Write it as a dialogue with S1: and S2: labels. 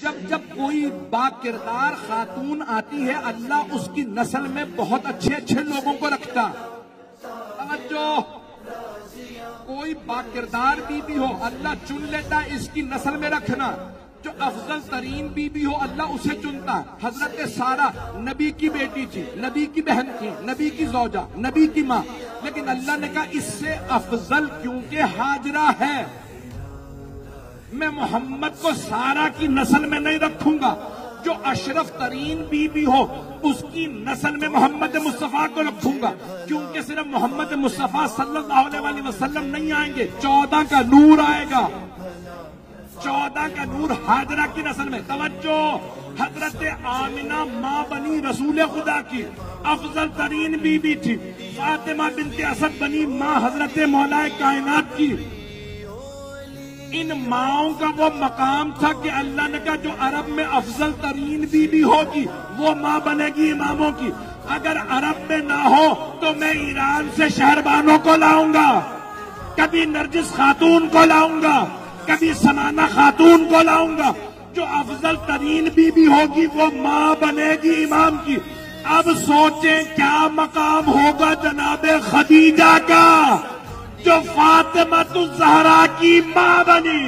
S1: جب کوئی با کردار خاتون آتی ہے اللہ اس کی نسل میں بہت اچھے اچھے لوگوں کو رکھتا. توجہ، کوئی با کردار بی بی ہو اللہ چن لیتا اس کی نسل میں رکھنا. جو افضل ترین بی بی ہو اللہ اسے چنتا. حضرت سارہ نبی کی بیٹی تھی، نبی کی بہن تھی، نبی کی زوجہ، نبی کی ماں، لیکن اللہ نے کہا اس سے افضل کیونکہ ہاجرہ ہے، میں محمد کو سارہ کی نسل میں نہیں رکھوں گا. جو اشرف ترین بی بی ہو اس کی نسل میں محمد مصطفیٰ کو رکھوں گا، کیونکہ صرف محمد مصطفیٰ صلی اللہ علیہ وسلم نہیں آئیں گے، 14 کا نور آئے گا، 14 کا نور ہاجرہ کی نسل میں. توجہ، حضرت آمنہ ماں بنی رسول خدا کی افضل ترین بی بی تھی. فاطمہ بنت اسد بنی ماں حضرت مولا کائنات کی. ان ماؤں کا وہ مقام تھا کہ اللہ نے کہا جو عرب میں افضل ترین بی بی ہوگی وہ ماں بنے گی اماموں کی. اگر عرب میں نہ ہو تو میں ایران سے شہربانوں کو لاؤں گا، کبھی نرجس خاتون کو لاؤں گا، کبھی سمانہ خاتون کو لاؤں گا. جو افضل ترین بی بی ہوگی وہ ماں بنے گی امام کی. اب سوچیں کیا مقام ہوگا جناب خدیجہ کا جو فاطمہ الزہرا کی ماں بنی.